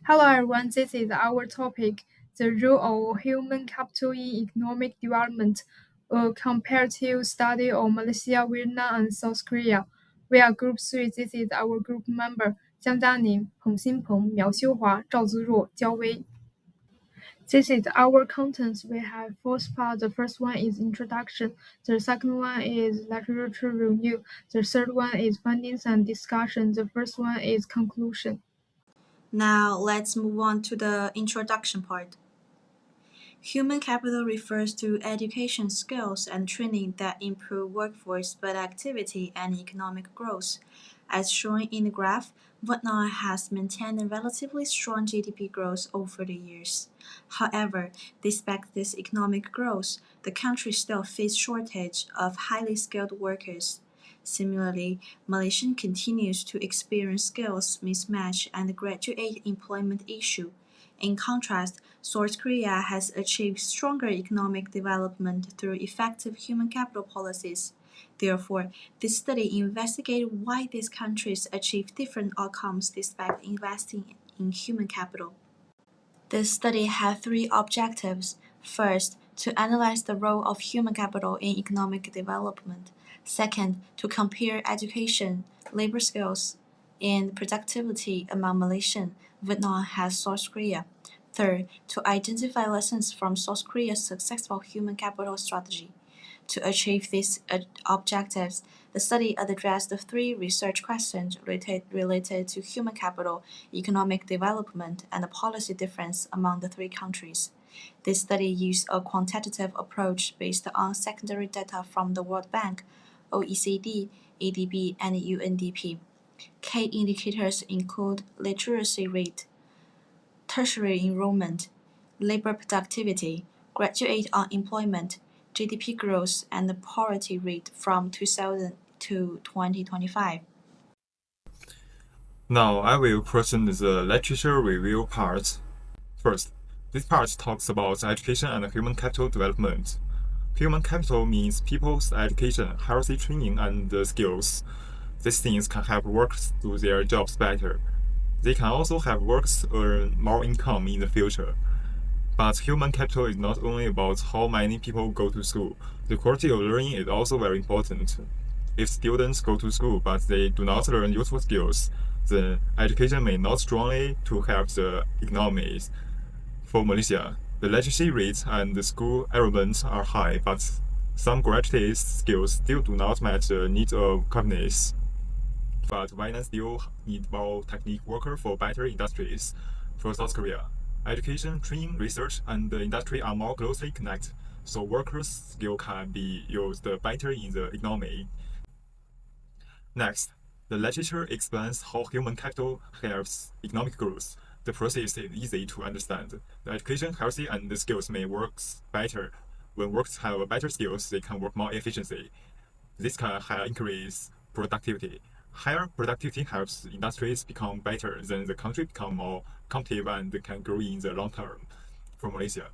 Hello everyone, this is our topic, the role of human capital in economic development, a comparative study of Malaysia, Vietnam, and South Korea. We are Group 3, this is our group member, 江嘉宁、彭新鹏、苗修华、赵姿若、焦薇. This is our contents. We have four parts. The first one is introduction. The second one is literature review. The third one is findings and discussion. The first one is conclusion. Now let's move on to the introduction part. Human capital refers to education, skills, and training that improve workforce productivity and economic growth. As shown in the graph, Vietnam has maintained a relatively strong GDP growth over the years. However, despite this economic growth, the country still faces shortage of highly skilled workers. Similarly, Malaysia continues to experience skills mismatch and graduate employment issue. In contrast, South Korea has achieved stronger economic development through effective human capital policies. Therefore, this study investigated why these countries achieve different outcomes despite investing in human capital. This study had three objectives. First, to analyze the role of human capital in economic development. Second, to compare education, labor skills, and productivity among Malaysian, Vietnam, and South Korea. Third, to identify lessons from South Korea's successful human capital strategy. To achieve these objectives, the study addressed the three research questions related to human capital, economic development, and the policy difference among the three countries. This study used a quantitative approach based on secondary data from the World Bank, OECD, ADB, and UNDP. Key indicators include literacy rate, tertiary enrollment, labor productivity, graduate unemployment, GDP growth, and the poverty rate from 2000 to 2025. Now I will present the literature review part. First, this part talks about education and human capital development. Human capital means people's education, healthy training, and skills. These things can help workers do their jobs better. They can also help workers earn more income in the future. But human capital is not only about how many people go to school. The quality of learning is also very important. If students go to school but they do not learn useful skills, then education may not strongly to help the economy. For Malaysia, the literacy rate and the school enrollment are high, but some graduate skills still do not match the needs of companies. But Vietnam still need more technique workers for better industries. For South Korea, education, training, research, and the industry are more closely connected, so workers' skill can be used better in the economy. Next, the literature explains how human capital helps economic growth. The process is easy to understand. The education, healthy, and the skills may work better. When workers have better skills, they can work more efficiently. This can increase productivity. Higher productivity helps industries become better, then the country become more competitive and can grow in the long term. For Malaysia,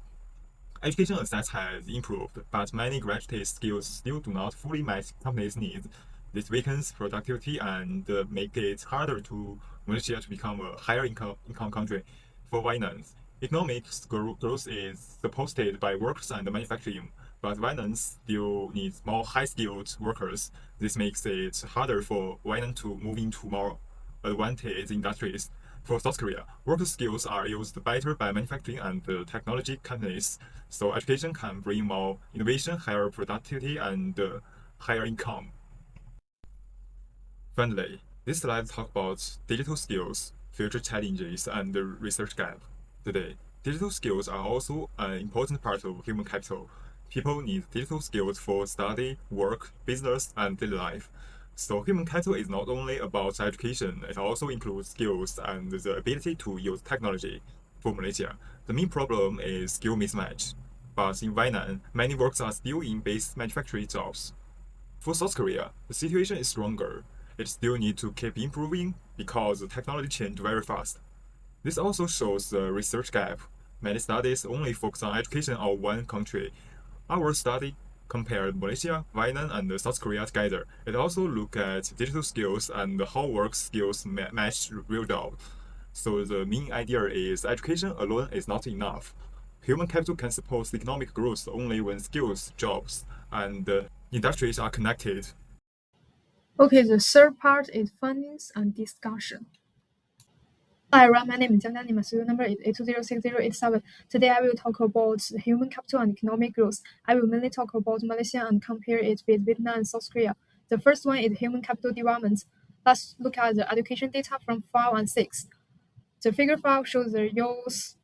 education access has improved, but many graduate skills still do not fully match companies' needs. This weakens productivity and make it harder to Malaysia to become a higher income country. For Vietnam, economic growth is supported by workers and manufacturing, but Vietnam still needs more high-skilled workers. This makes it harder for Vietnam to move into more advantaged industries. For South Korea, worker skills are used better by manufacturing and technology companies, so education can bring more innovation, higher productivity, and higher income. Finally, this slide talks about digital skills, future challenges, and the research gap. Today, digital skills are also an important part of human capital. People need digital skills for study, work, business, and daily life. So human capital is not only about education, it also includes skills and the ability to use technology. For Malaysia, the main problem is skill mismatch. But in Vietnam, many workers are still in base manufacturing jobs. For South Korea, the situation is stronger. It still needs to keep improving because the technology changes very fast. This also shows the research gap. Many studies only focus on education of one country. Our study compared Malaysia, Vietnam, and South Korea together. It also looked at digital skills and how work skills match real job. So the main idea is education alone is not enough. Human capital can support economic growth only when skills, jobs, and industries are connected. Okay, the third part is findings and discussion. Hi everyone, my name is Jiang Jiang. My serial number is 8206087. Today I will talk about human capital and economic growth. I will mainly talk about Malaysia and compare it with Vietnam and South Korea. The first one is human capital development. Let's look at the education data from 5 and 6. The figure 5 shows the youth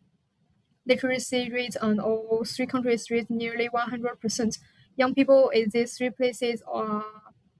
literacy rate on all three countries reached nearly 100%. Young people in these three places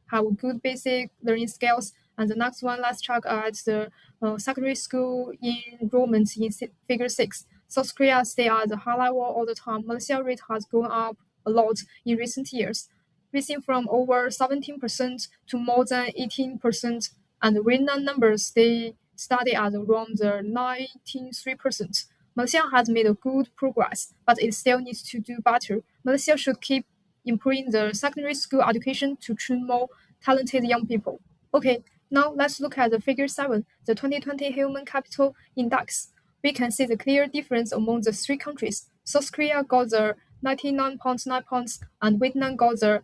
have good basic learning skills. And the next one, let's check at the secondary school enrollment in figure 6. South Korea stay at the high level all the time. Malaysia rate has gone up a lot in recent years, rising from over 17% to more than 18%, and the Vietnam numbers stay steady at around the 93%. Malaysia has made a good progress, but it still needs to do better. Malaysia should keep improving the secondary school education to train more talented young people. Okay, now let's look at the figure 7, the 2020 Human Capital Index. We can see the clear difference among the three countries. South Korea got the 99.9 points and Vietnam got the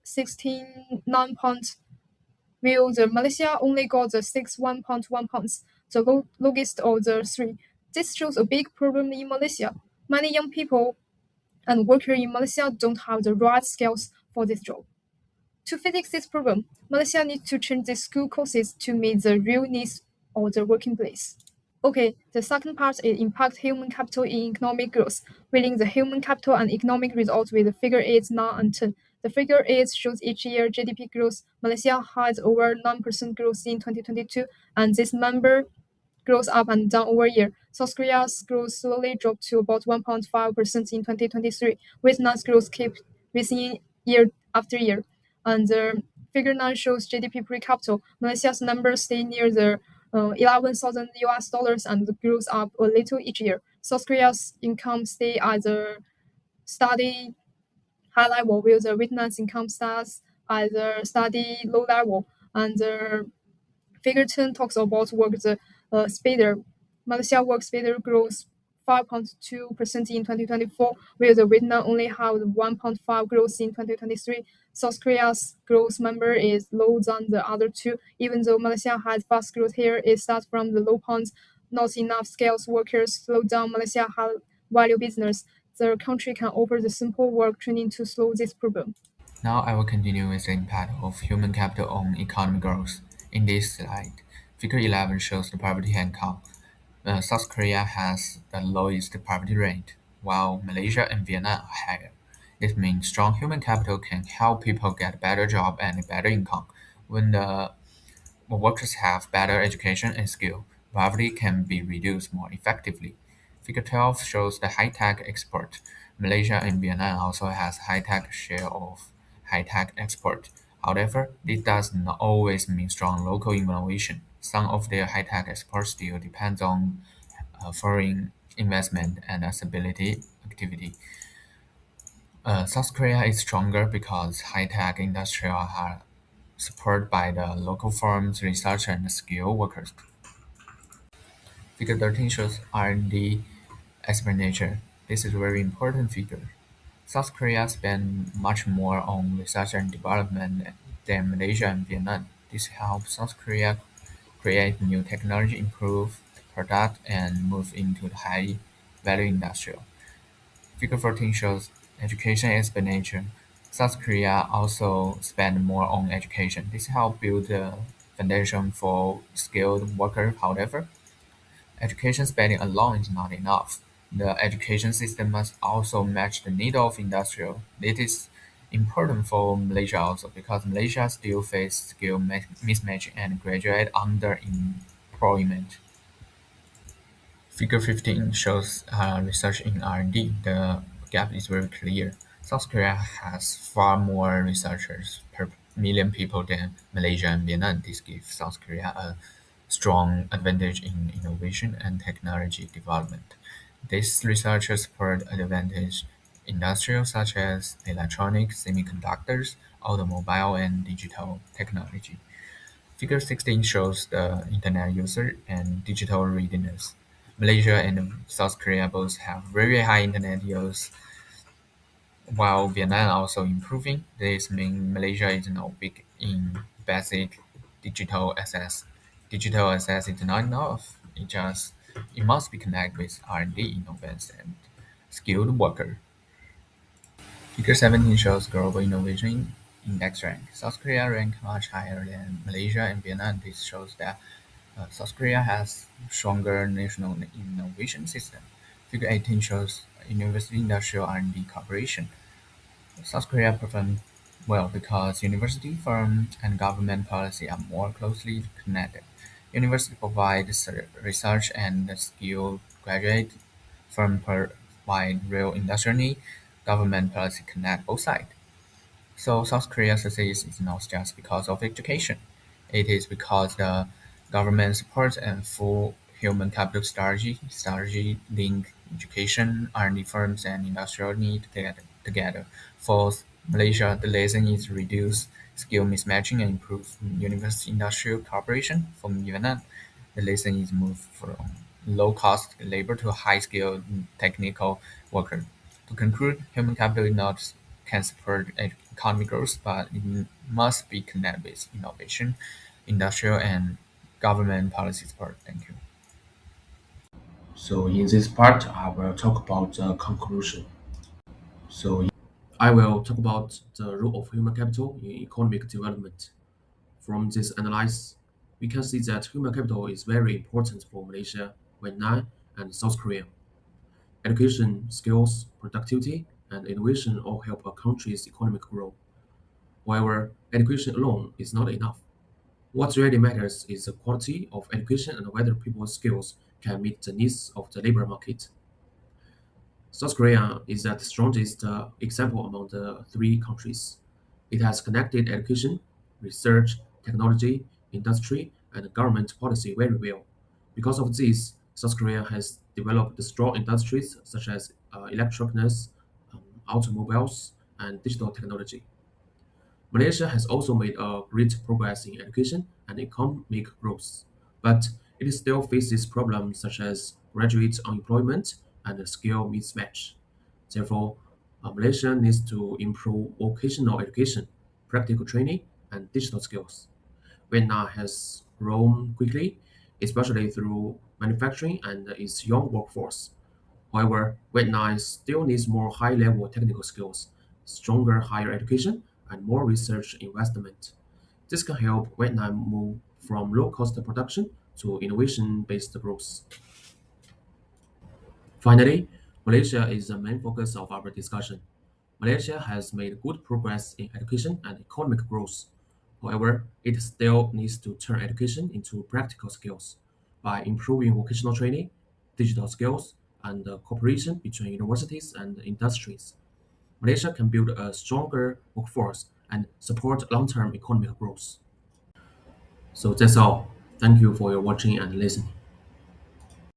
69 points, while the Malaysia only got the 61.1 points, the lowest of the three. This shows a big problem in Malaysia. Many young people and workers in Malaysia don't have the right skills for this job. To fix this problem, Malaysia needs to change the school courses to meet the real needs of the working place. Okay, the second part is impact human capital in economic growth. We link the human capital and economic results with the figure 8, 9, and 10. The figure 8 shows each year GDP growth. Malaysia had over 9% growth in 2022, and this number grows up and down over a year. South Korea's growth slowly dropped to about 1.5% in 2023. Vietnam's growth kept rising year after year. And the figure 9 shows GDP per capita. Malaysia's numbers stay near the 11,000 US dollars and grows up a little each year. South Korea's income stay at a steady high level, while the Vietnam's income stays at a steady low level. And the figure 10 talks about work the speeder. Malaysia work speeder grows 5.2% in 2024, while the Vietnam only have 1.5 growth in 2023. South Korea's growth number is lower than the other two. Even though Malaysia has fast growth here, it starts from the low point. Not enough skilled workers slow down Malaysia high value business. The country can offer the simple work training to slow this problem. Now I will continue with the impact of human capital on economic growth. In this slide, Figure 11 shows the poverty income. South Korea has the lowest poverty rate, while Malaysia and Vietnam are higher. This means strong human capital can help people get a better job and a better income. When the workers have better education and skill, poverty can be reduced more effectively. Figure 12 shows the high-tech export. Malaysia and Vietnam also has high-tech share of high-tech export. However, this does not always mean strong local innovation. Some of their high-tech export still depends on foreign investment and stability activity. South Korea is stronger because high-tech industry are supported by the local firms, research, and skilled workers. Figure 13 shows R&D expenditure. This is a very important figure. South Korea spends much more on research and development than Malaysia and Vietnam. This helps South Korea create new technology, improve product, and move into the high-value industrial. Figure 14 shows education expenditure. South Korea also spend more on education. This helps build the foundation for skilled workers. However, education spending alone is not enough. The education system must also match the need of industrial. It is important for Malaysia also because Malaysia still face skill mismatch and graduate underemployment. Figure 15 shows research in R&D. The gap is very clear. South Korea has far more researchers per million people than Malaysia and Vietnam. This gives South Korea a strong advantage in innovation and technology development. These researchers support advantage industries such as electronics, semiconductors, automobile, and digital technology. Figure 16 shows the internet user and digital readiness. Malaysia and South Korea both have very high internet use, while Vietnam also improving. This means Malaysia is now big in basic digital access. Digital access is not enough. It must be connected with R&D, innovation, and skilled worker. Figure 17 shows global innovation index rank. South Korea rank much higher than Malaysia and Vietnam. This shows that South Korea has stronger national innovation system. Figure 18 shows university industrial R&D cooperation. South Korea performed well because university, firm, and government policy are more closely connected. University provides research and skilled graduate, firm provide real industrial need, government policy connect both sides. So South Korea's success is not just because of education. It is because the government supports and full human capital strategy link education, R&D firms, and industrial need together. For Malaysia, the lesson is reduce skill mismatching and improve university industrial cooperation. For Vietnam, the lesson is move from low-cost labor to high-skilled technical worker. To conclude, human capital is not can support economic growth, but it must be connected with innovation, industrial, and government policy support. Thank you. So in this part, I will talk about the conclusion. So I will talk about the role of human capital in economic development. From this analysis, we can see that human capital is very important for Malaysia, Vietnam, and South Korea. Education, skills, productivity, and innovation all help a country's economic growth. However, education alone is not enough. What really matters is the quality of education and whether people's skills can meet the needs of the labor market. South Korea is the strongest example among the three countries. It has connected education, research, technology, industry, and government policy very well. Because of this, South Korea has developed strong industries such as electronics, automobiles, and digital technology. Malaysia has also made a great progress in education and economic growth, but it still faces problems such as graduate unemployment and skill mismatch. Therefore, Malaysia needs to improve vocational education, practical training, and digital skills. Vietnam has grown quickly, especially through manufacturing and its young workforce. However, Vietnam still needs more high-level technical skills, stronger higher education, and more research investment. This can help Vietnam move from low-cost production to innovation-based growth. Finally, Malaysia is the main focus of our discussion. Malaysia has made good progress in education and economic growth. However, it still needs to turn education into practical skills by improving vocational training, digital skills, and cooperation between universities and industries. Malaysia can build a stronger workforce and support long-term economic growth. So that's all. Thank you for your watching and listening.